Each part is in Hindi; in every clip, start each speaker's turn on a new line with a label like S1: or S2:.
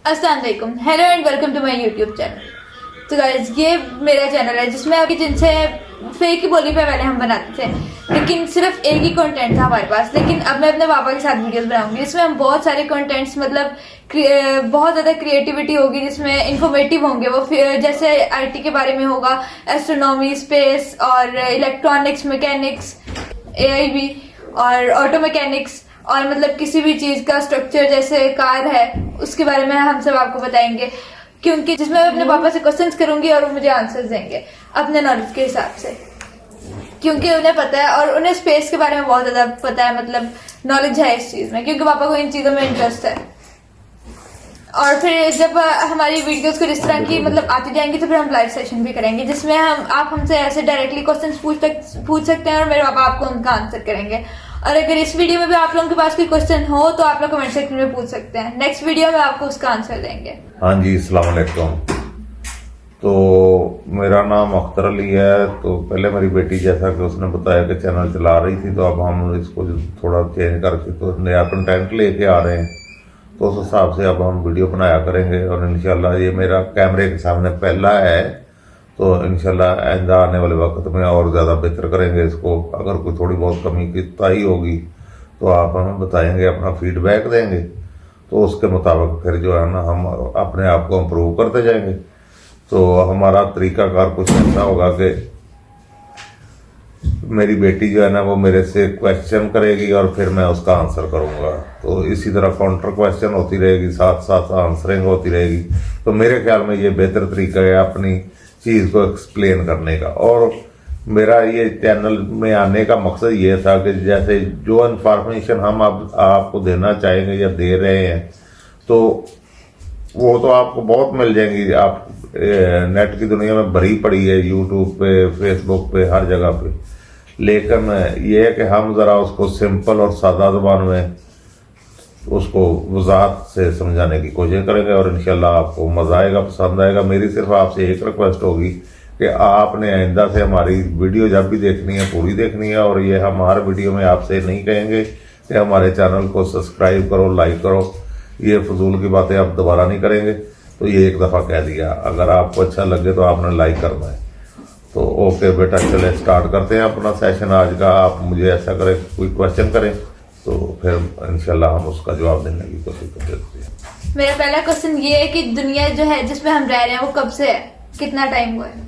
S1: अस्सलाम वालेकुम, hello and welcome to my YouTube channel. तो गाइस ये मेरा चैनल है जिसमें अभी जिनसे फेक की बोली पे पहले हम बनाते थे, लेकिन सिर्फ एक ही कंटेंट था हमारे पास। लेकिन अब मैं अपने पापा के साथ वीडियोस बनाऊंगी जिसमें हम बहुत सारे कंटेंट्स मतलब बहुत ज़्यादा क्रिएटिविटी होगी, जिसमें इंफॉर्मेटिव होंगे वो। जैसे आईटी के बारे में होगा, एस्ट्रोनॉमी, स्पेस और इलेक्ट्रॉनिक्स, मैकेनिक्स, एआई भी और ऑटो मैकेनिक्स, और मतलब किसी भी चीज़ का स्ट्रक्चर जैसे कार है उसके बारे में हम सब आपको बताएंगे, क्योंकि जिसमें मैं अपने पापा से क्वेश्चंस करूंगी और वो मुझे आंसर्स देंगे अपने नॉलेज के हिसाब से, क्योंकि उन्हें पता है और उन्हें स्पेस के बारे में बहुत ज़्यादा पता है, मतलब नॉलेज है इस चीज़ में, क्योंकि पापा को इन चीज़ों में इंटरेस्ट है। और फिर जब हमारी वीडियोस को इस तरह की मतलब आती जाएंगी तो फिर हम लाइव सेशन भी करेंगे जिसमें आप हमसे ऐसे डायरेक्टली क्वेश्चंस पूछ सकते हैं और मेरे पापा आपको उनका आंसर करेंगे। और अगर इस वीडियो में भी आप लोगों के पास कोई क्वेश्चन हो तो आप लोग कमेंट सेक्शन में पूछ सकते हैं, नेक्स्ट वीडियो में आपको उसका आंसर देंगे।
S2: हाँ जी, अस्सलाम वालेकुम। तो मेरा नाम अख्तर अली है। तो पहले मेरी बेटी जैसा कि उसने बताया कि चैनल चला रही थी, तो अब हम इसको थोड़ा चेंज करके तो नया कंटेंट लेके आ रहे हैं, तो उस हिसाब से अब हम वीडियो बनाया करेंगे। और इंशाल्लाह ये मेरा कैमरे के सामने पहला है, तो इंशाल्लाह आइंदा आने वाले वक्त में और ज़्यादा बेहतर करेंगे इसको। अगर कोई थोड़ी बहुत कमी की ताई होगी तो आप हमें बताएंगे, अपना फीडबैक देंगे, तो उसके मुताबिक फिर जो है ना हम अपने आप को इम्प्रूव करते जाएंगे। तो हमारा तरीकाकार कुछ ऐसा होगा कि मेरी बेटी जो है ना वो मेरे से क्वेश्चन करेगी और फिर मैं उसका आंसर करूंगा। तो इसी तरह काउंटर क्वेश्चन होती रहेगी, साथ साथ आंसरिंग होती रहेगी। तो मेरे ख्याल में ये बेहतर तरीका है अपनी चीज़ को एक्सप्लेन करने का। और मेरा ये चैनल में आने का मकसद ये था कि जैसे जो इन्फॉर्मेशन हम अब आपको देना चाहेंगे या दे रहे हैं, तो वो तो आपको बहुत मिल जाएंगी। आप नेट की दुनिया में भरी पड़ी है, यूट्यूब पे, फेसबुक पे, हर जगह पे। लेकिन ये है कि हम ज़रा उसको सिंपल और सादा ज़बान में उसको वजाहत से समझाने की कोशिश करेंगे और इंशाल्लाह आपको मज़ा आएगा, पसंद आएगा। मेरी सिर्फ आपसे एक रिक्वेस्ट होगी कि आपने आइंदा से हमारी वीडियो जब भी देखनी है पूरी देखनी है। और ये हम हर वीडियो में आपसे नहीं कहेंगे कि हमारे चैनल को सब्सक्राइब करो, लाइक करो, ये फजूल की बातें आप दोबारा नहीं करेंगे। तो ये एक दफ़ा कह दिया, अगर आपको अच्छा लगे तो आपने लाइक करना है। तो ओके बेटा, चले स्टार्ट करते हैं अपना सेशन आज का। आप मुझे ऐसा करें, कोई क्वेश्चन करें तो फिर इंशाल्लाह हम उसका जवाब देने की कोशिश करते हैं।
S1: मेरा पहला क्वेश्चन ये है कि दुनिया जो है जिसमें हम रह रहे हैं वो कब से है, कितना टाइम हुआ है?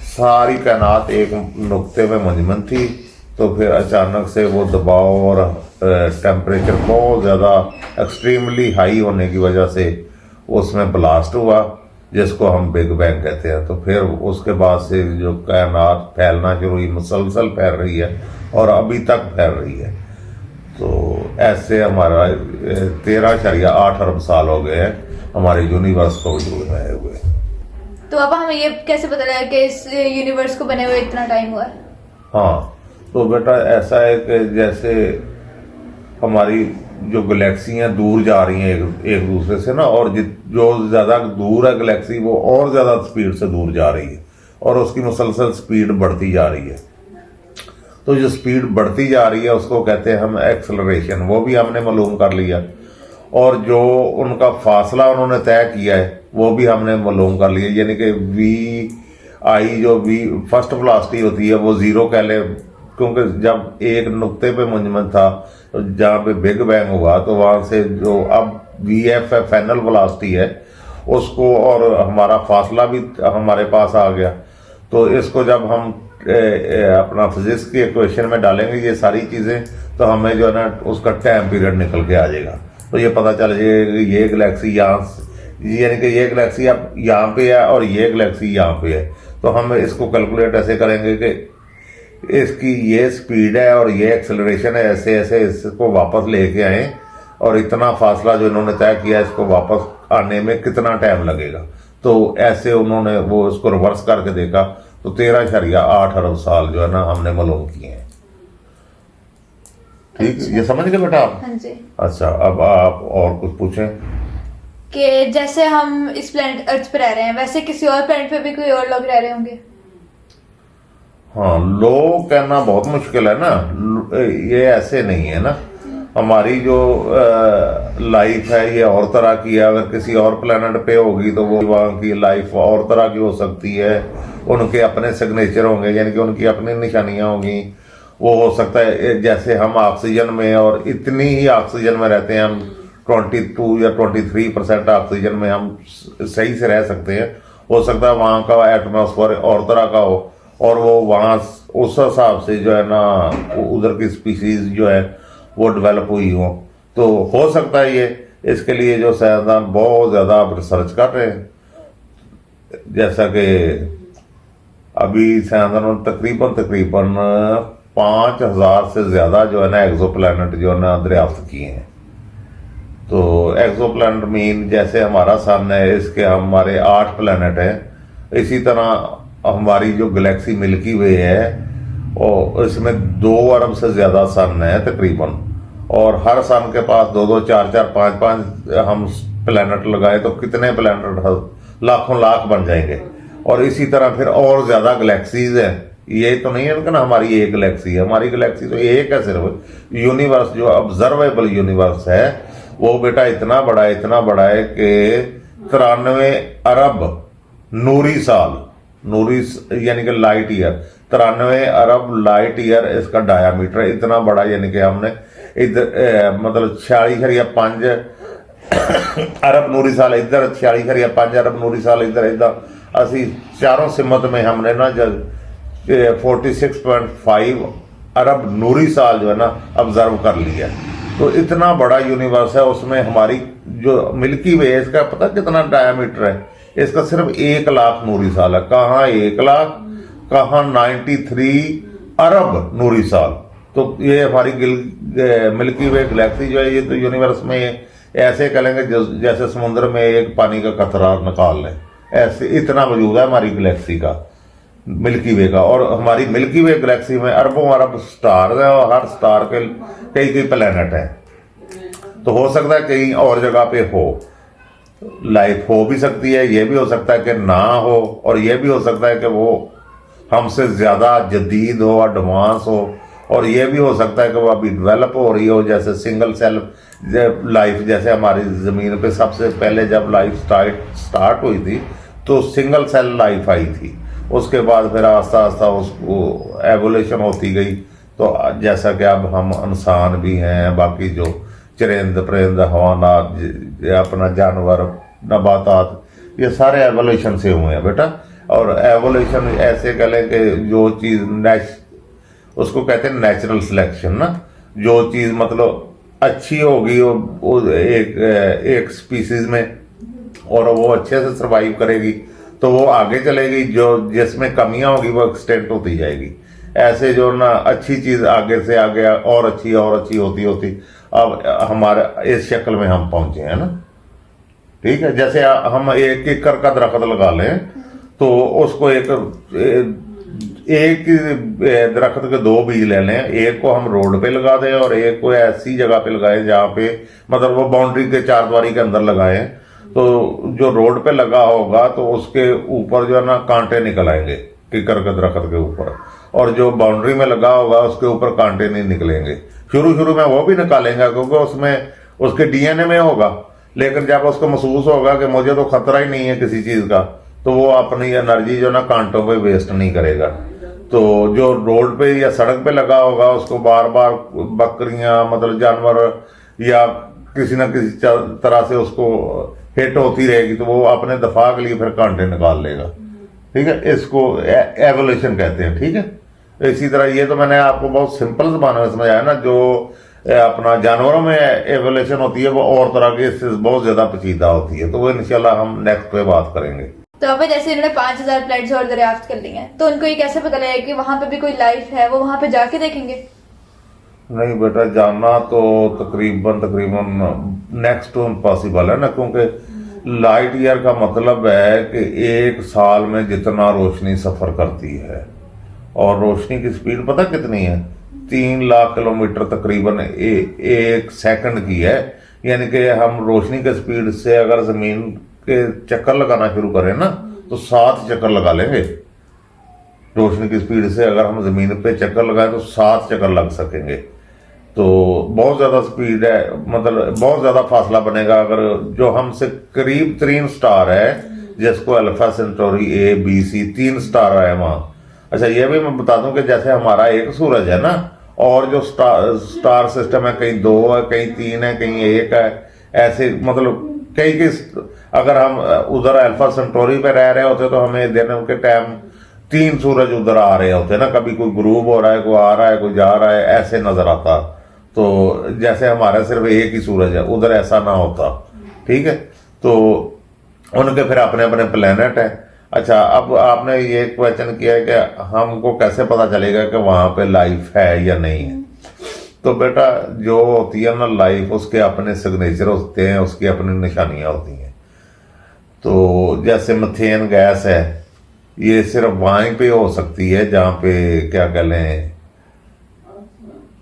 S2: सारी कायनात एक नुक्ते में मंजमन थी, तो फिर अचानक से वो दबाव और टेम्परेचर बहुत ज़्यादा एक्सट्रीमली हाई होने की वजह से उसमें ब्लास्ट हुआ, जिसको हम बिग बैंग कहते हैं। तो फिर उसके बाद से जो कायनात फैलना शुरू हुई, मुसलसल फैल रही है और अभी तक फैल रही है। तो ऐसे हमारा 13.8 अरब साल हो गए हैं हमारे यूनिवर्स को वजूद में आए हुए।
S1: तो अब हमें ये कैसे पता लगा कि इस यूनिवर्स को बने हुए इतना टाइम हुआ है?
S2: हाँ, तो बेटा ऐसा है कि जैसे हमारी जो गैलेक्सियाँ दूर जा रही हैं एक दूसरे से ना, और जो ज़्यादा दूर है गैलेक्सी वो और ज़्यादा स्पीड से दूर जा रही है और उसकी मुसलसल स्पीड बढ़ती जा रही है। तो जो स्पीड बढ़ती जा रही है उसको कहते हैं हम एक्सेलरेशन, वो भी हमने मालूम कर लिया। और जो उनका फासला उन्होंने तय किया है वो भी हमने मालूम कर लिया, यानी कि VI जो फर्स्ट वेलोसिटी होती है वो ज़ीरो कह ले, क्योंकि जब एक नुक्ते पे मुंजमद था जहाँ पे बिग बैंग हुआ, तो वहाँ से जो अब VF है फाइनल वेलोसिटी है उसको, और हमारा फासला भी हमारे पास आ गया। तो इसको जब हम अपना फिजिक्स की इक्वेशन में डालेंगे ये सारी चीज़ें, तो हमें जो है ना उसका टाइम पीरियड निकल के आ जाएगा। तो ये पता चल जाएगा ये गैलेक्सी यहाँ, यानी कि ये गैलेक्सी अब यहाँ पे है और ये गैलेक्सी यहाँ पे है। तो हम इसको कैलकुलेट ऐसे करेंगे कि इसकी ये स्पीड है और ये एक्सेलरेशन है, ऐसे ऐसे इसको वापस लेके आए और इतना फासला जो इन्होंने तय किया इसको वापस आने में कितना टाइम लगेगा। तो ऐसे उन्होंने वो इसको रिवर्स करके देखा, तो 13.8 अरब साल जो है ना हमने मालूम किए हैं। ठीक,
S1: अच्छा।
S2: ये समझ गए बेटा आप?
S1: हाँ जी।
S2: अच्छा, अब आप और कुछ पूछें।
S1: कि जैसे हम इस प्लेनेट अर्थ पे रह रहे हैं, वैसे किसी और प्लेनेट पे भी कोई और लोग रह रहे होंगे?
S2: हाँ, लोग कहना बहुत मुश्किल है ना, ये ऐसे नहीं है ना। हमारी जो लाइफ है ये और तरह की है। अगर किसी और प्लेनेट पे होगी तो वो वहाँ की लाइफ और तरह की हो सकती है। उनके अपने सिग्नेचर होंगे, यानी कि उनकी अपनी निशानियां होंगी। वो हो सकता है जैसे हम ऑक्सीजन में, और इतनी ही ऑक्सीजन में रहते हैं हम, 22 या 23% ऑक्सीजन में हम सही से रह सकते हैं। हो सकता है वहाँ का एटमॉस्फेयर और तरह का हो, और वो वहाँ उस हिसाब से जो है ना उधर की स्पीसीज जो है वो डेवलप हुई हो। तो हो सकता है ये, इसके लिए जो साइंसदान बहुत ज़्यादा अब रिसर्च कर रहे हैं। जैसा कि अभी साइंसदानों ने तकरीबन 5000 से ज़्यादा जो है ना एक्सोप्लैनेट जो है ना दरियाफ्त किए हैं। तो एक्सोप्लैनेट मीन जैसे हमारा सन है, इसके हमारे 8 प्लैनेट हैं। इसी तरह हमारी जो गैलेक्सी मिल्की वे है और इसमें 2 अरब से ज़्यादा सन है तकरीबन, और हर सन के पास 2-2, 4-4, 5-5 हम प्लैनेट लगाए तो कितने प्लैनेट लाखों लाख बन जाएंगे। और इसी तरह फिर और ज़्यादा गैलेक्सीज हैं। ये तो नहीं है ना हमारी एक गैलेक्सी है, हमारी गैलेक्सी तो एक है सिर्फ। यूनिवर्स जो ऑब्जर्वेबल यूनिवर्स है वो बेटा इतना बड़ा है कि 93 अरब नूरी साल, नूरी यानी कि लाइट ईयर, 93 अरब लाइट ईयर इसका डायामीटर है। इतना बड़ा, यानी कि हमने इधर मतलब 46.5 अरब नूरी साल इधर, 46.5 अरब नूरी साल इधर, इधर असी चारों सिमत में हमने ना जब 46.5 अरब नूरी साल जो है ना ऑब्जर्व कर लिया। तो इतना बड़ा यूनिवर्स है, उसमें हमारी जो मिल्की वे है इसका पता कितना डायामीटर है? इसका सिर्फ 1 लाख नूरी साल है। कहाँ 1 लाख, कहाँ 93 अरब नूरी साल। तो ये हमारी मिल्की वे गैलेक्सी जो है ये तो यूनिवर्स में ऐसे कहेंगे जैसे समुद्र में एक पानी का कतरा निकाल लें, ऐसे इतना वजूद है हमारी गैलेक्सी का, मिल्की वे का। और हमारी मिल्की वे गैलेक्सी में अरबों अरब स्टार्स हैं और हर स्टार के कई प्लैनेट हैं। तो हो सकता है कहीं और जगह पे हो लाइफ, हो भी सकती है, ये भी हो सकता है कि ना हो, और ये भी हो सकता है कि वो हमसे ज़्यादा जदीद हो, एडवांस हो, और ये भी हो सकता है कि वो अभी डेवलप हो रही हो, जैसे सिंगल सेल लाइफ। जैसे हमारी ज़मीन पे सबसे पहले जब लाइफ स्टार्ट हुई थी तो सिंगल सेल लाइफ आई थी। उसके बाद फिर आस्ता आस्ता उसको एवोल्यूशन होती गई। तो जैसा कि अब हम इंसान भी हैं, बाकी जो चरिंद परिंद हवानात, अपना जानवर, नबातात, ये सारे एवोल्यूशन से हुए हैं बेटा। और एवोल्यूशन ऐसे कह लें कि जो चीज़ उसको कहते हैं नेचुरल सिलेक्शन ना। जो चीज़ मतलब अच्छी होगी वो एक स्पीसीज में, और वो अच्छे से सर्वाइव करेगी तो वो आगे चलेगी। जो जिसमें कमियां होगी वो एक्सटेंट होती जाएगी। ऐसे जो ना अच्छी चीज़ आगे से आगे और अच्छी होती अब हमारे इस शक्ल में हम पहुंचे हैं ना। ठीक है, जैसे हम एक एकड़ का दरख्त लगा लें तो उसको एक दरख्त के 2 बीज ले लें। एक को हम रोड पे लगा दें और एक को ऐसी जगह पे लगाएं जहाँ पे मतलब वो बाउंड्री के 4 दीवारी के अंदर लगाएं। तो जो रोड पे लगा होगा तो उसके ऊपर जो है ना कांटे निकल आएंगे किकर के दरख्त के ऊपर, और जो बाउंड्री में लगा होगा उसके ऊपर कांटे नहीं निकलेंगे। शुरू में वो भी निकालेंगे क्योंकि उसमें उसके डीएनए में होगा, लेकिन जब उसको महसूस होगा कि मुझे तो खतरा ही नहीं है किसी चीज़ का, तो वो अपनी एनर्जी जो ना कांटों पे वेस्ट नहीं करेगा। तो जो रोड पे या सड़क पे लगा होगा उसको बार बार बकरियां मतलब जानवर या किसी न किसी तरह से उसको हिट होती रहेगी, तो वो अपने दफा के लिए फिर कांटे निकाल लेगा। ठीक है, इसको एवोल्यूशन कहते हैं। ठीक है, इसी तरह ये तो मैंने आपको बहुत सिंपल जबान में समझाया ना। जो अपना जानवरों में एवोल्यूशन होती है वो और तरह की इससे बहुत ज्यादा पेचीदा होती है, तो वो इंशाल्लाह हम नेक्स्ट पे बात करेंगे।
S1: तो अब जैसे इन्होंने 5000 प्लैनेट्स और दरियाफ्त कर लिए हैं, तो उनको ये कैसे पता लगेगा कि वहां पे भी कोई लाइफ है? वो वहां पे जाके देखेंगे?
S2: नहीं बेटा, जानना तो तकरीबन नेक्स्ट टू इम्पॉसिबल है ना, क्योंकि लाइट ईयर का मतलब है कि 1 साल में जितना रोशनी सफर करती है, और रोशनी की स्पीड पता कितनी है? 3 लाख किलोमीटर तकरीबन 1 सेकंड की है। यानी कि हम रोशनी के स्पीड से अगर जमीन के चक्कर लगाना शुरू करें ना तो 7 चक्कर लगा लेंगे। रोशनी की स्पीड से अगर हम जमीन पे चक्कर लगाएं तो 7 चक्कर लग सकेंगे। तो बहुत ज़्यादा स्पीड है, मतलब बहुत ज़्यादा फासला बनेगा अगर जो हमसे करीब तरीन स्टार है, जिसको Alpha Centauri A B C 3 star है वहाँ। अच्छा ये भी मैं बता दूं कि जैसे हमारा एक सूरज है ना, और जो स्टार सिस्टम है, कहीं 2 है, कहीं 3 है, कहीं 1 है, ऐसे मतलब कई अगर हम उधर अल्फा सेंटोरी पे रह रहे होते तो हमें दिन के टाइम 3 सूरज उधर आ रहे होते ना, कभी कोई ग्रुप हो रहा है, कोई आ रहा है, कोई जा रहा है, ऐसे नजर आता। तो जैसे हमारा सिर्फ एक ही सूरज है, उधर ऐसा ना होता, ठीक है। तो उनके फिर अपने अपने प्लेनेट है। अच्छा अब आपने ये क्वेश्चन किया है कि हमको कैसे पता चलेगा कि वहां पे लाइफ है या नहीं है। तो बेटा जो होती है ना लाइफ, उसके अपने सिग्नेचर होते हैं, उसकी अपनी निशानियां होती हैं। तो जैसे मीथेन गैस है, ये सिर्फ वहीं पे हो सकती है जहाँ पे क्या कह लें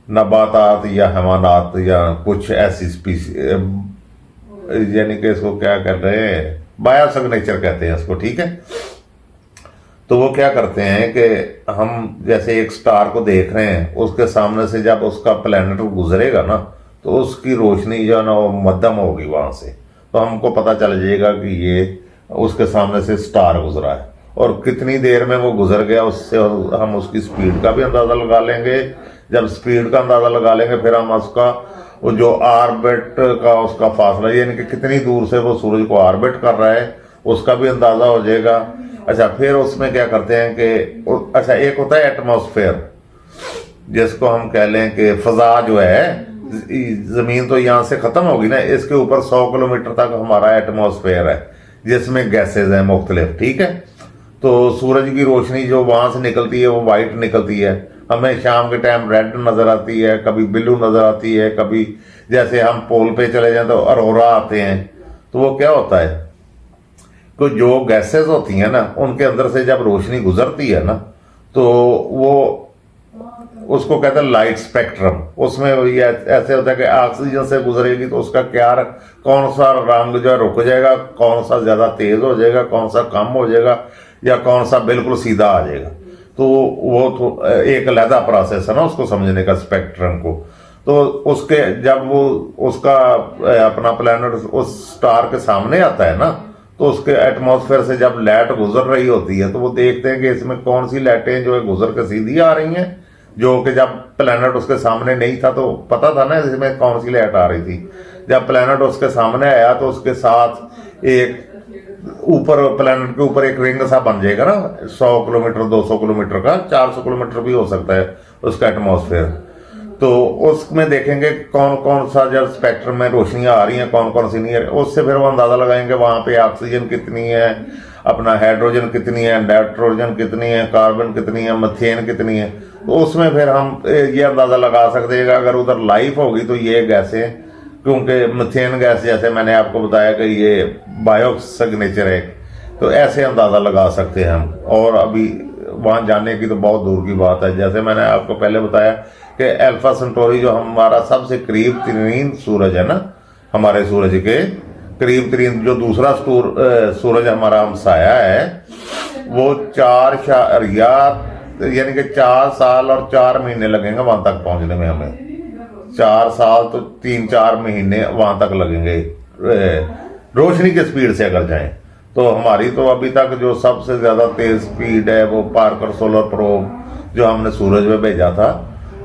S2: नबातात या हैवानात या कुछ ऐसी स्पीसी, यानी कि इसको क्या कर रहे हैं, बायो सिग्नेचर कहते हैं इसको, ठीक है। तो वो क्या करते हैं कि हम जैसे एक स्टार को देख रहे हैं, उसके सामने से जब उसका प्लैनेट गुजरेगा ना, तो उसकी रोशनी जो है ना वो मध्यम होगी वहां से, तो हमको पता चल जाएगा कि ये उसके सामने से स्टार गुजरा है, और कितनी देर में वो गुजर गया उससे हम उसकी स्पीड का भी अंदाजा लगा लेंगे। जब स्पीड का अंदाजा लगा लेंगे फिर हम उसका वो जो आर्बिट का उसका फासला, यानी कि कितनी दूर से वो सूरज को आर्बिट कर रहा है, उसका भी अंदाजा हो जाएगा। अच्छा फिर उसमें क्या करते हैं कि अच्छा एक होता है एटमॉस्फेयर, जिसको हम कह लें कि फजा जो है, जमीन तो यहाँ से खत्म होगी ना, इसके ऊपर 100 किलोमीटर तक हमारा एटमॉस्फेयर है, जिसमें गैसेज हैं मुख्तलिफ, ठीक है। तो सूरज की रोशनी जो वहां से निकलती है वो वाइट निकलती है, हमें शाम के टाइम रेड नजर आती है, कभी ब्लू नजर आती है, कभी जैसे हम पोल पे चले जाए तो अरोरा आते हैं। तो वो क्या होता है कि जो गैसेस होती हैं ना, उनके अंदर से जब रोशनी गुजरती है ना, तो वो उसको कहते हैं लाइट स्पेक्ट्रम। उसमें ये ऐसे होता है कि ऑक्सीजन से गुजरेगी तो उसका क्या कौन सा रंग जो है रुक जाएगा, कौन सा ज्यादा तेज हो जाएगा, कौन सा कम हो जाएगा, या कौन सा बिल्कुल सीधा आ जाएगा। तो वो तो एक अलहदा प्रोसेस है ना उसको समझने का, स्पेक्ट्रम को। तो उसके जब वो उसका अपना प्लैनेट उस स्टार के सामने आता है ना, तो उसके एटमॉस्फेयर से जब लाइट गुजर रही होती है, तो वो देखते हैं कि इसमें कौन सी लाइटें जो है गुजर के सीधी आ रही हैं, जो कि जब प्लैनेट उसके सामने नहीं था तो पता था ना इसमें कौन सी लाइट आ रही थी। जब प्लैनेट उसके सामने आया तो उसके साथ एक ऊपर प्लैनेट के ऊपर एक रिंग सा बन जाएगा ना, 100 किलोमीटर 200 किलोमीटर का, 400 किलोमीटर भी हो सकता है उसका एटमॉस्फेयर। तो उसमें देखेंगे कौन कौन सा जब स्पेक्ट्रम में रोशनियां आ रही हैं, कौन कौन सी नहीं है, उससे फिर वो अंदाजा लगाएंगे वहां पे ऑक्सीजन कितनी है, अपना हाइड्रोजन कितनी है, नाइट्रोजन कितनी है, कार्बन कितनी है, मीथेन कितनी है। तो उसमें फिर हम ये अंदाजा लगा सकते हैं कि अगर उधर लाइफ होगी तो ये गैसें, क्योंकि मीथेन गैस जैसे मैंने आपको बताया कि ये बायो सिग्नेचर है, तो ऐसे अंदाजा लगा सकते हैं हम। और अभी वहां जाने की तो बहुत दूर की बात है। जैसे मैंने आपको पहले बताया कि अल्फा सेंटोरी जो हमारा सबसे करीब तरीन सूरज है ना, हमारे सूरज के करीब तरीन जो दूसरा सूरज हमारा हमसाया है, वो 4 यानी कि 4 साल और 4 महीने लगेंगे वहां तक पहुंचने में। हमें 4 साल तो 3-4 महीने वहां तक लगेंगे रोशनी की स्पीड से अगर जाएं। तो हमारी तो अभी तक जो सबसे ज्यादा तेज स्पीड है वो पार्कर सोलर प्रोब जो हमने सूरज में भेजा था,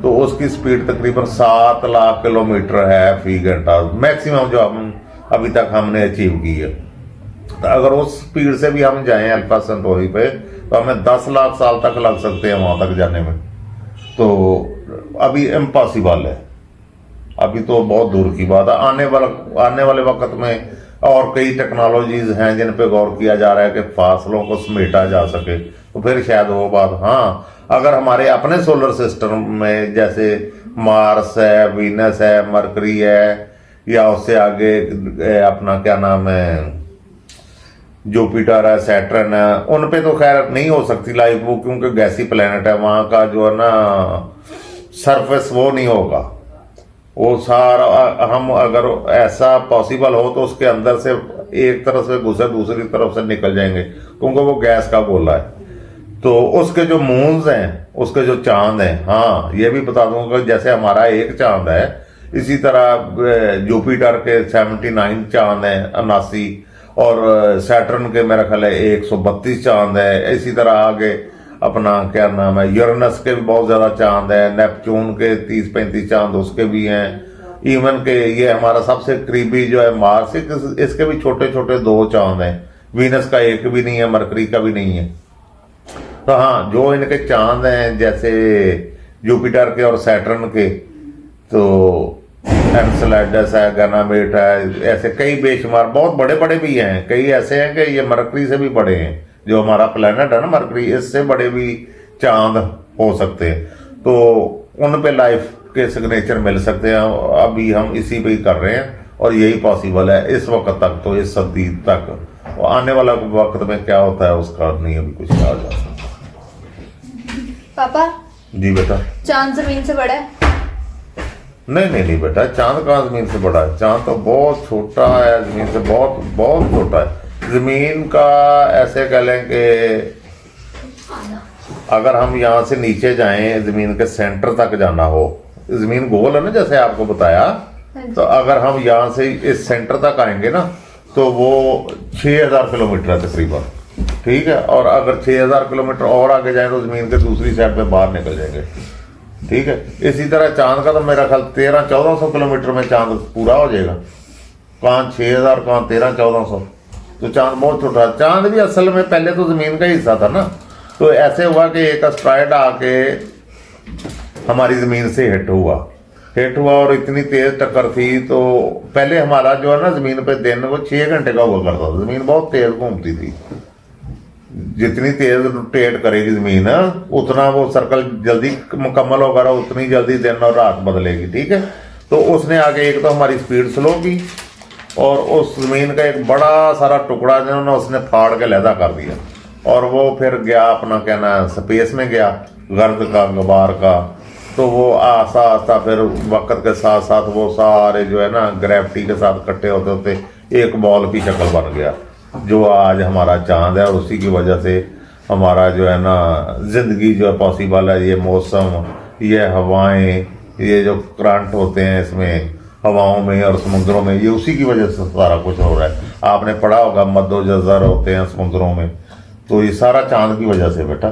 S2: तो उसकी स्पीड तकरीबन 7 लाख किलोमीटर है फी घंटा, मैक्सिमम जो हम अभी तक हमने अचीव की है। तो अगर उस स्पीड से भी हम जाएं अल्फा सेंटोरी पे, तो हमें 10 लाख साल तक लग सकते हैं वहां तक जाने में। तो अभी इम्पॉसिबल है, अभी तो बहुत दूर की बात है। आने वाले वक्त में और कई टेक्नोलॉजीज हैं जिन पे गौर किया जा रहा है कि फासलों को समेटा जा सके, तो फिर शायद वो बात, हाँ अगर हमारे अपने सोलर सिस्टम में जैसे मार्स है, वीनस है, मरकरी है, या उससे आगे अपना क्या नाम है जुपिटर है, सैटर्न है, उन पे तो खैर नहीं हो सकती लाइफ वो, क्योंकि गैसी प्लेनेट है, वहां का जो है ना सरफेस वो नहीं होगा। वो सारा हम अगर ऐसा पॉसिबल हो तो उसके अंदर से एक तरफ से घुसे दूसरी तरफ से निकल जाएंगे, क्योंकि वो गैस का गोला है। तो उसके जो मून्स हैं, उसके जो चांद हैं, हाँ ये भी बता दूंगा, जैसे हमारा एक चांद है, इसी तरह जुपिटर के 79 चांद हैं, 79, और सैटर्न के मेरा ख्याल है 132 चांद है। इसी तरह आगे अपना क्या नाम है, यूरेनस के भी बहुत ज्यादा चांद है, नेपच्यून के 30-35 चांद उसके भी हैं, इवन के ये हमारा सबसे करीबी जो है मार्स, इसके भी छोटे छोटे 2 चांद हैं, वीनस का एक भी नहीं है, मरकरी का भी नहीं है। तो हाँ, जो इनके चांद हैं जैसे जुपिटर के और सैटर्न के, तो एनसेलेडस है, गैनामेट है, ऐसे कई बेशुमार बहुत बड़े बड़े भी हैं। कई ऐसे हैं कि ये मरकरी से भी बड़े हैं, जो हमारा प्लेनेट है ना मरकरी, इससे बड़े भी चांद हो सकते हैं। तो उन पे लाइफ के सिग्नेचर मिल सकते हैं। अभी हम इसी पे ही कर रहे हैं और यही पॉसिबल है इस वक्त तक, तो इस सदी तक। आने वाला वक्त में क्या होता है उसका नहीं अभी कुछ कहा जा सकता।
S1: पापा
S2: जी बेटा।
S1: चांद जमीन से बड़ा है?
S2: नहीं नहीं नहीं बेटा, चांद कहाँ जमीन से बड़ा है? चांद तो बहुत छोटा है, जमीन से बहुत बहुत छोटा है। जमीन का ऐसे कह लें कि अगर हम यहाँ से नीचे जाएं, जमीन के सेंटर तक जाना हो, जमीन गोल है ना जैसे आपको बताया, तो अगर हम यहाँ से इस सेंटर तक आएंगे ना, तो वो 6000 किलोमीटर है तकरीबन, ठीक है। और अगर 6000 किलोमीटर और आगे जाए तो जमीन के दूसरी साइड पे बाहर निकल जाएंगे, ठीक है। इसी तरह चांद का तो मेरा ख्याल 1300-1400 किलोमीटर में चांद पूरा हो जाएगा। कहाँ 6000, कहाँ 1300-1400, तो चांद बहुत छोटा है। चांद भी असल में पहले तो जमीन का हिस्सा था ना, तो ऐसे हुआ कि एक एस्ट्रॉयड आके हमारी जमीन से हिट हुआ और इतनी तेज टक्कर थी, तो पहले हमारा जो है ना जमीन पे दिन वो 6 घंटे का हुआ करता था। जमीन बहुत तेज घूमती थी, जितनी तेज रोटेट करेगी जमीन उतना वो सर्कल जल्दी मुकम्मल होगा, उतनी जल्दी दिन और रात बदलेगी, ठीक है। तो उसने आगे एक तो हमारी स्पीड स्लो की, और उस जमीन का एक बड़ा सारा टुकड़ा जिन्होंने उसने फाड़ के लहदा कर दिया, और वो फिर गया अपना क्या ना स्पेस में गया, गर्द का, गुबार का। तो वो आस्ता आस्ता फिर वक्त के साथ साथ वो सारे जो है ना ग्रेविटी के साथ इकट्ठे होते होते एक बॉल की शक्ल बन गया, जो आज हमारा चांद है। और उसी की वजह से हमारा जो है ना जिंदगी जो है पॉसिबल है। ये मौसम, ये हवाएं, ये जो करंट होते हैं इसमें हवाओं में और समुद्रों में, ये उसी की वजह से सारा कुछ हो रहा है। आपने पढ़ा होगा मद्दोजज़र होते हैं समुद्रों में, तो ये सारा चांद की वजह से बेटा।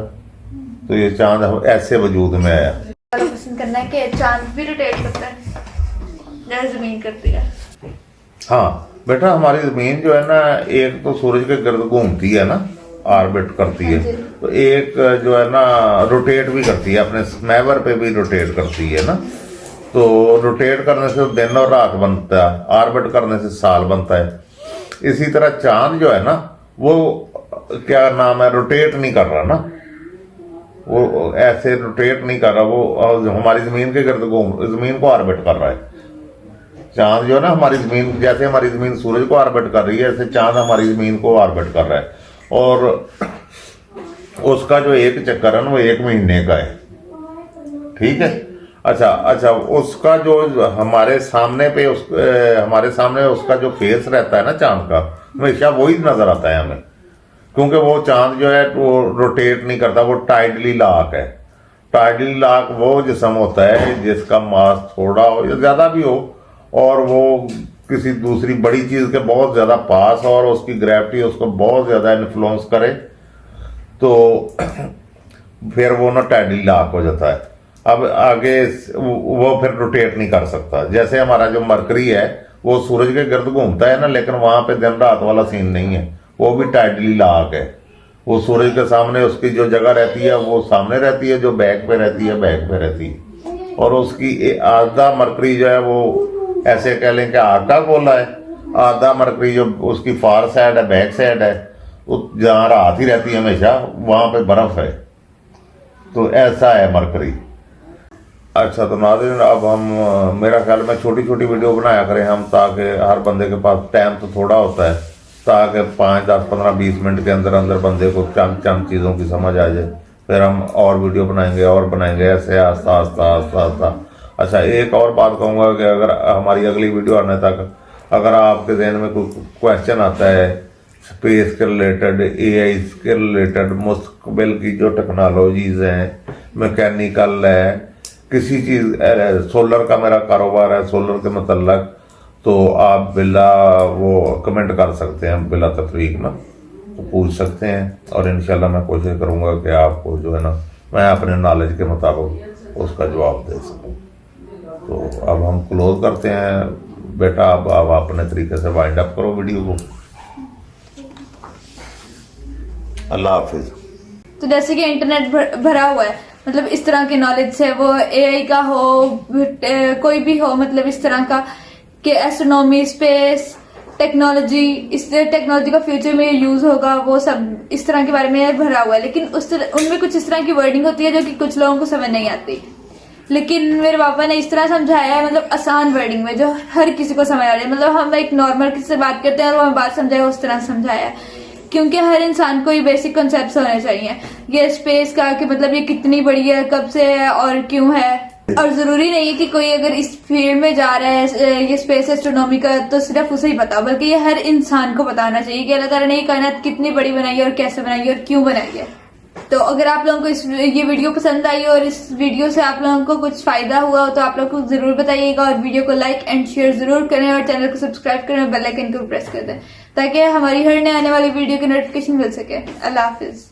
S2: तो ये चांद ऐसे वजूद में आया।
S1: पसंद करना है कि चांद भी रोटेट करता है जैसे जमीन करती है?
S2: हाँ बेटा, हमारी जमीन जो है ना, एक तो सूरज के गिर्द घूमती है ना, ऑर्बिट करती है, तो एक जो है ना रोटेट भी करती है, अपने महवर पे भी रोटेट करती है ना। तो रोटेट करने से दिन और रात बनता है, ऑर्बिट करने से साल बनता है। इसी तरह चांद जो है ना, वो क्या नाम है, रोटेट नहीं कर रहा ना, वो ऐसे रोटेट नहीं कर रहा, वो हमारी जमीन के गिर्द जमीन को ऑर्बिट कर रहा है। चांद जो है ना हमारी जमीन, जैसे हमारी जमीन सूरज को ऑर्बिट कर रही है, ऐसे चांद हमारी जमीन को ऑर्बिट कर रहा है। और उसका जो एक चक्कर है ना, वो 1 महीने का है, ठीक है। अच्छा, उसका जो हमारे सामने उसका जो फेस रहता है ना चांद का, हमेशा वही नजर आता है हमें, क्योंकि वो चांद जो है वो रोटेट नहीं करता, वो टाइडली लॉक है। टाइडली लॉक वो जिस्म होता है जिसका मास थोड़ा हो या ज्यादा भी हो, और वो किसी दूसरी बड़ी चीज के बहुत ज्यादा पास, और उसकी ग्रेविटी उसको बहुत ज्यादा इन्फ्लुएंस करे, तो फिर वो ना टाइडली लॉक हो जाता है। अब आगे वो फिर रोटेट नहीं कर सकता। जैसे हमारा जो मरकरी है वो सूरज के गिर्द घूमता है ना, लेकिन वहां पे दिन रात वाला सीन नहीं है, वो भी टाइडली लॉक है। वो सूरज के सामने उसकी जो जगह रहती है वो सामने रहती है, जो बैक पे रहती है बैक पे रहती है। और उसकी आधा मरकरी जो है वो ऐसे कह लें कि आधा गोला है, आधा मरकरी जो उसकी फार साइड है, बैक साइड है, जहाँ रात ही रहती है हमेशा, वहां पे बर्फ है। तो ऐसा है मरकरी। अच्छा, तो नाज़रीन, अब हम मेरा ख्याल में छोटी छोटी वीडियो बनाया करें हम, ताकि हर बंदे के पास टाइम तो थोड़ा होता है, ताकि 5, 10, 15, 20 मिनट के अंदर अंदर बंदे को चंद चीज़ों की समझ आ जाए। फिर हम और वीडियो बनाएंगे ऐसे आस्ता आस्ता। अच्छा, एक और बात कहूँगा कि अगर हमारी अगली वीडियो आने तक अगर आपके जहन में कोई क्वेश्चन आता है स्पेस के रिलेटेड, एआई के रिलेटेड, मुस्तकबिल की जो टेक्नोलॉजीज हैं, मैकेनिकल है, किसी चीज़, सोलर का मेरा कारोबार है, सोलर के मतलब, तो आप बिला वो कमेंट कर सकते हैं, बिला तफरीक ना, तो पूछ सकते हैं। और इंशाल्लाह मैं कोशिश करूँगा कि आपको जो है ना, मैं अपने नॉलेज के मुताबिक उसका जवाब दे सकूँ। तो अब हम क्लोज करते हैं बेटा, अब अपने तरीके से वाइंड अप करो वीडियो को। अल्लाह हाफिज।
S1: तो जैसे कि इंटरनेट भरा हुआ है, मतलब इस तरह के नॉलेज से, वो एआई का हो, कोई भी हो, मतलब इस तरह का कि एस्ट्रोनॉमी, स्पेस टेक्नोलॉजी, इस टेक्नोलॉजी का फ्यूचर में यूज होगा, वो सब इस तरह के बारे में भरा हुआ है। लेकिन उनमें कुछ इस तरह की वर्डिंग होती है जो कि कुछ लोगों को समझ नहीं आती। लेकिन मेरे पापा ने इस तरह समझाया है, मतलब आसान वर्डिंग में, जो हर किसी को समझ आ रही है। मतलब हम एक नॉर्मल किसी से बात करते हैं और वो हमें बात समझाए, उस तरह समझाया है। क्योंकि हर इंसान को ये बेसिक कॉन्सेप्ट्स होने चाहिए, ये स्पेस का कि मतलब ये कितनी बड़ी है, कब से है और क्यों है। और जरूरी नहीं है कि कोई अगर इस फील्ड में जा रहा है, ये स्पेस एस्ट्रोनॉमी का, तो सिर्फ उसे ही पता, बल्कि ये हर इंसान को बताना चाहिए कि अल्लाह ताला ने ये कायनात कितनी बड़ी बनाई है और कैसे बनाई है और क्यों बनाई है। तो अगर आप लोगों को ये वीडियो पसंद आई और इस वीडियो से आप लोगों को कुछ फायदा हुआ हो, तो आप लोग को जरूर बताइएगा और वीडियो को लाइक एंड शेयर जरूर करें और चैनल को सब्सक्राइब करें और बेल आइकन को प्रेस कर दें, ताकि हमारी हर नए आने वाली वीडियो की नोटिफिकेशन मिल सके। अल्लाह हाफिज।